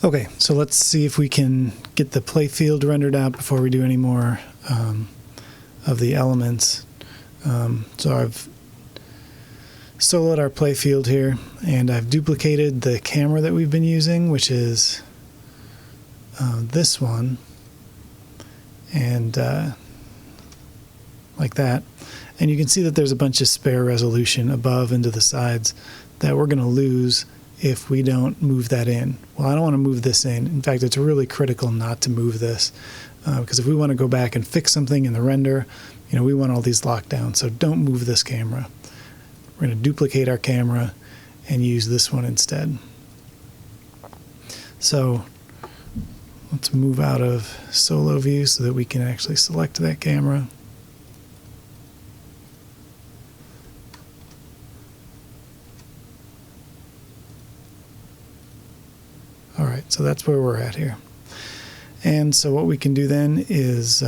Okay, so let's see if we can get the playfield rendered out before we do any more of the elements. So I've soloed our playfield here, and I've duplicated the camera that we've been using, which is this one, and like that. And you can see that there's a bunch of spare resolution above and to the sides that we're going to lose if we don't move that in. Well, I don't want to move this in. In fact, it's really critical not to move this because if we want to go back and fix something in the render, we want all these locked down. So don't move this camera. We're going to duplicate our camera and use this one instead. So let's move out of solo view so that we can actually select that camera. All right, so that's where we're at here. And so what we can do then is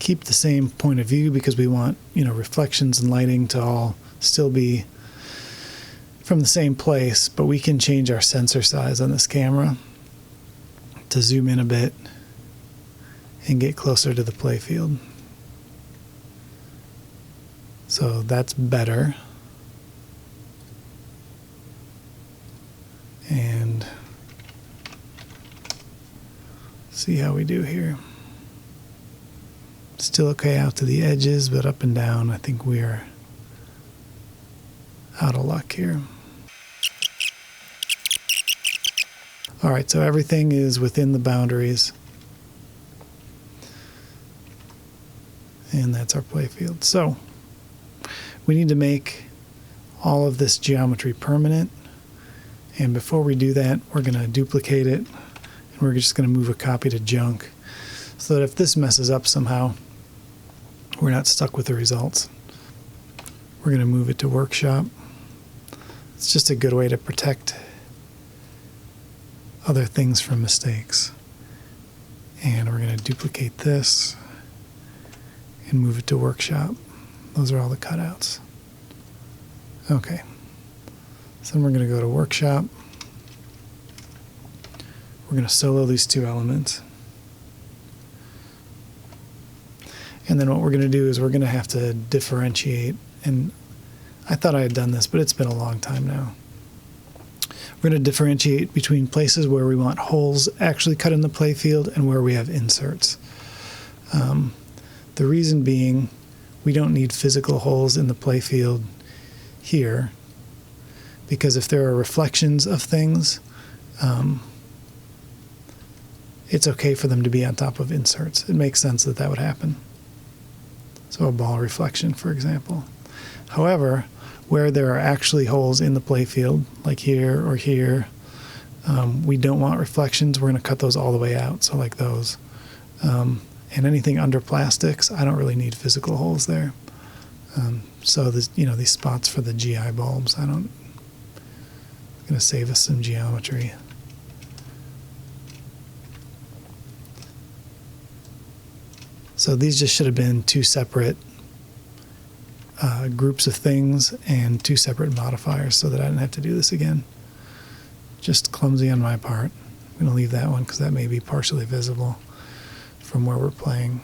keep the same point of view because we want, reflections and lighting to all still be from the same place, but we can change our sensor size on this camera to zoom in a bit and get closer to the playfield. So that's better. And see how we do here. Still okay out to the edges, but up and down, I think we are out of luck here. All right, so everything is within the boundaries. And that's our playfield. So we need to make all of this geometry permanent. And before we do that, we're going to duplicate it, and we're just going to move a copy to junk so that if this messes up somehow, we're not stuck with the results. We're going to move it to workshop. It's just a good way to protect other things from mistakes. And we're going to duplicate this and move it to workshop. Those are all the cutouts. Okay. So then we're going to go to workshop. We're going to solo these two elements. And then what we're going to do is we're going to have to differentiate. And I thought I had done this, but it's been a long time now. We're going to differentiate between places where we want holes actually cut in the playfield and where we have inserts. The reason being, we don't need physical holes in the playfield here, because if there are reflections of things, it's okay for them to be on top of inserts. It makes sense that that would happen. So a ball reflection, for example. However, where there are actually holes in the playfield, like here or here, we don't want reflections. We're going to cut those all the way out, so like those. And anything under plastics, I don't really need physical holes there. So this, these spots for the GI bulbs, I'm going to save us some geometry. So these just should have been two separate groups of things and two separate modifiers so that I didn't have to do this again. Just clumsy on my part. I'm going to leave that one because that may be partially visible from where we're playing.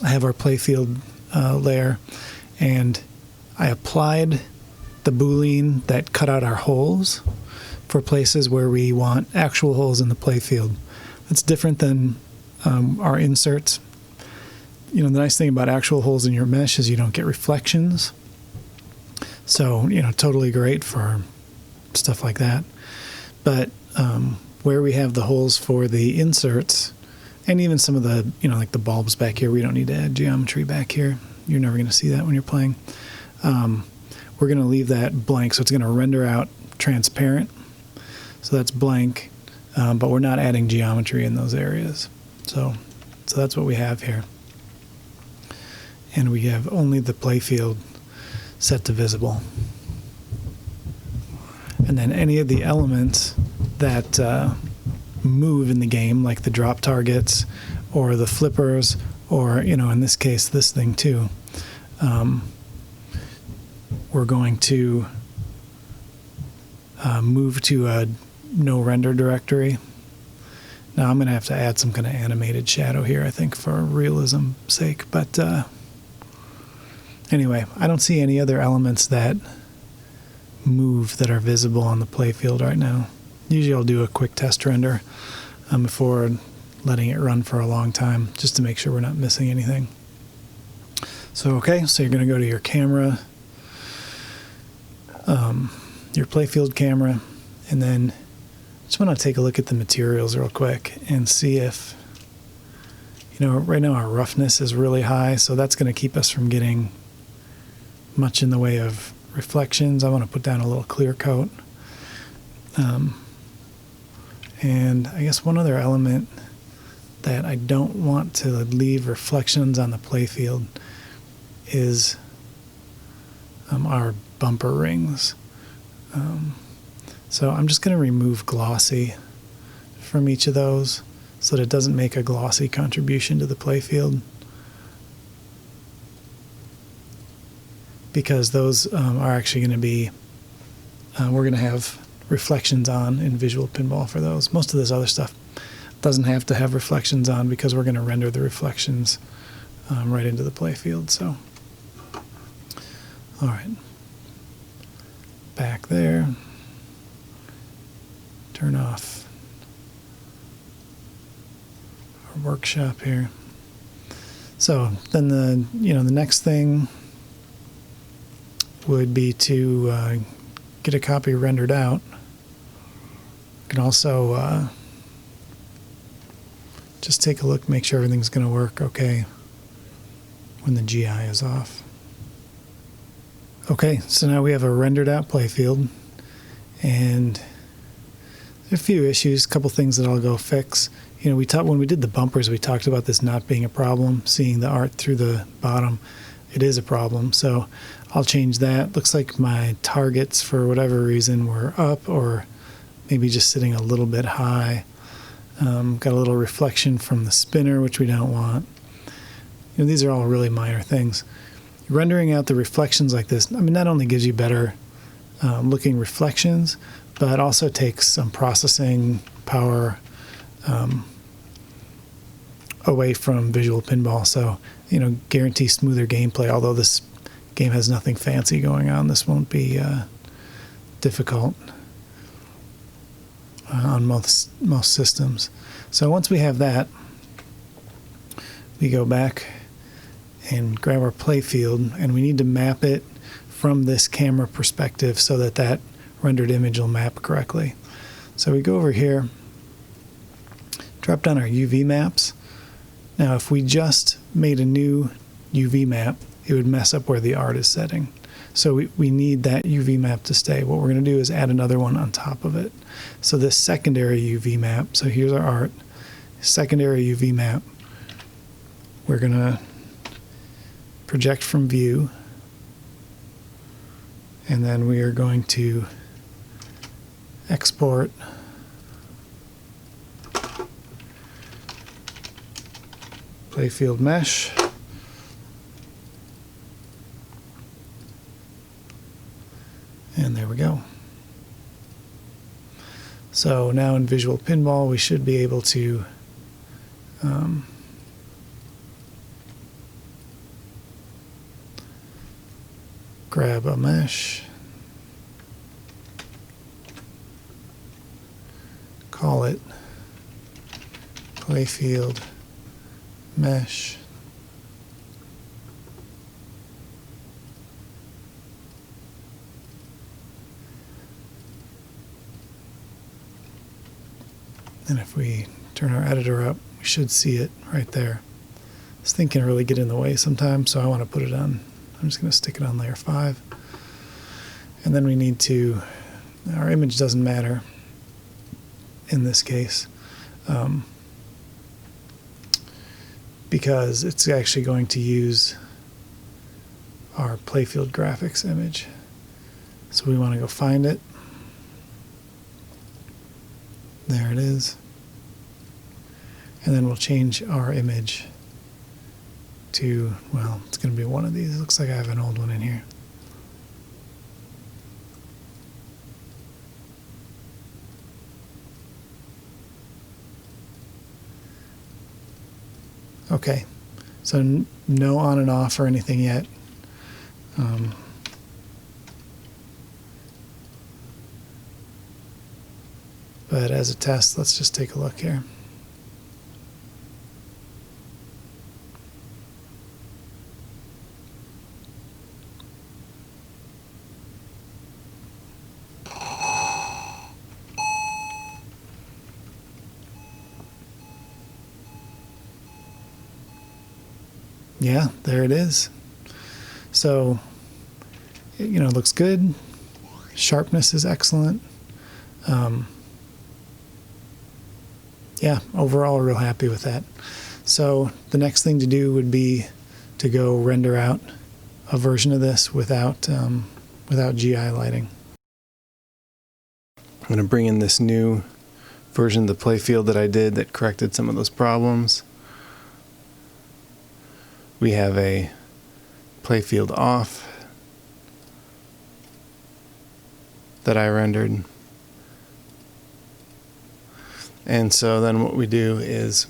I have our playfield layer, and I applied the boolean that cut out our holes for places where we want actual holes in the playfield. That's different than our inserts. The nice thing about actual holes in your mesh is you don't get reflections. So, totally great for stuff like that. But where we have the holes for the inserts, and even some of the, like the bulbs back here, we don't need to add geometry back here. You're never going to see that when you're playing. We're going to leave that blank, so it's going to render out transparent. So that's blank, but we're not adding geometry in those areas. So that's what we have here. And we have only the playfield set to visible. And then any of the elements that move in the game, like the drop targets or the flippers, or, in this case, this thing too, we're going to move to a no render directory. Now I'm going to have to add some kind of animated shadow here, I think, for realism's sake. But anyway, I don't see any other elements that move that are visible on the playfield right now. Usually I'll do a quick test render before letting it run for a long time, just to make sure we're not missing anything. So okay, so you're going to go to your camera, your playfield camera, and then just want to take a look at the materials real quick and see if, right now our roughness is really high, so that's going to keep us from getting much in the way of reflections. I want to put down a little clear coat. And I guess one other element that I don't want to leave reflections on the playfield is our bumper rings. So I'm just going to remove glossy from each of those so that it doesn't make a glossy contribution to the playfield, because those are actually going to be, we're going to have reflections on in Visual Pinball for those. Most of this other stuff doesn't have to have reflections on because we're going to render the reflections right into the playfield. So, all right, back there. Turn off our workshop here. So then the next thing would be to get a copy rendered out. You can also just take a look, make sure everything's going to work okay when the GI is off. Okay, so now we have a rendered out playfield, and a few issues, a couple things that I'll go fix. When we did the bumpers, we talked about this not being a problem, seeing the art through the bottom. It is a problem, so I'll change that. Looks like my targets, for whatever reason, were up or maybe just sitting a little bit high. Got a little reflection from the spinner, which we don't want. These are all really minor things. Rendering out the reflections like this, not only gives you better looking reflections, but also takes some processing power away from Visual Pinball. So, guarantee smoother gameplay. Although this game has nothing fancy going on, this won't be difficult on most systems. So once we have that, we go back and grab our playfield, and we need to map it from this camera perspective so that rendered image will map correctly. So we go over here, drop down our UV maps. Now if we just made a new UV map, it would mess up where the art is setting. So we need that UV map to stay. What we're going to do is add another one on top of it. So this secondary UV map, so here's our art, secondary UV map, we're going to project from view, and then we are going to export playfield mesh, and there we go. So now in Visual Pinball we should be able to grab a mesh, call it playfield mesh, and if we turn our editor up, we should see it right there. This thing can really get in the way sometimes, so I want to put it on. I'm just going to stick it on layer 5. And then we need to, our image doesn't matter in this case, because it's actually going to use our playfield graphics image. So we want to go find it. There it is. And then we'll change our image to, well, it's going to be one of these. It looks like I have an old one in here. Okay, so no on and off or anything yet. But as a test, let's just take a look here. Yeah, there it is. So, you know, it looks good. Sharpness is excellent. Yeah, overall, real happy with that. So the next thing to do would be to go render out a version of this without GI lighting. I'm going to bring in this new version of the playfield that I did that corrected some of those problems. We have a playfield off that I rendered. And so then what we do is,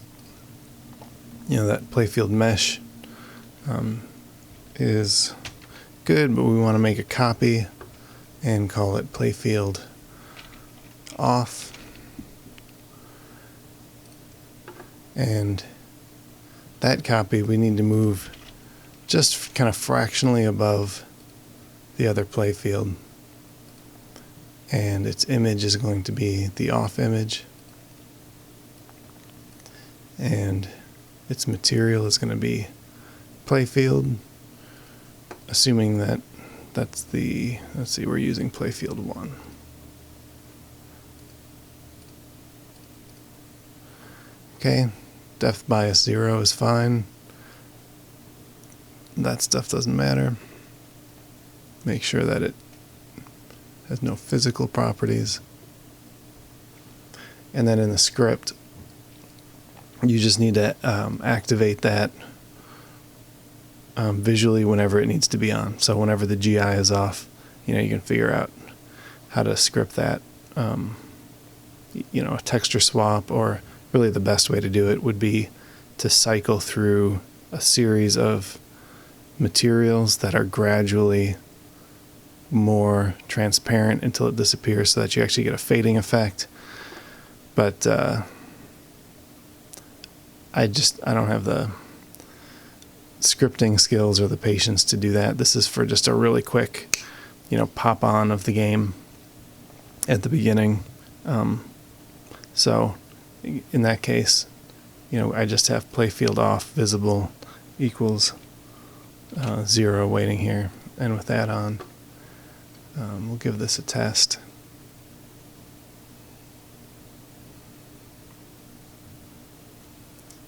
you know, that playfield mesh is good, but we want to make a copy and call it playfield off. And that copy we need to move just kind of fractionally above the other playfield. And its image is going to be the off image. And its material is going to be playfield, assuming that that's the, let's see, we're using playfield 1. Okay, depth bias 0 is fine. That stuff doesn't matter. Make sure that it has no physical properties. And then in the script, you just need to activate that visually whenever it needs to be on. So whenever the GI is off, you know, you can figure out how to script that. You know, a texture swap, or really the best way to do it would be to cycle through a series of materials that are gradually more transparent until it disappears, so that you actually get a fading effect. But I don't have the scripting skills or the patience to do that. This is for just a really quick, you know, pop on of the game at the beginning. So in that case, you know, I just have playfield off visible equals 0 waiting here. And with that on, we'll give this a test.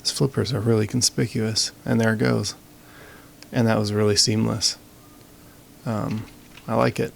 These flippers are really conspicuous, and there it goes. And that was really seamless. I like it.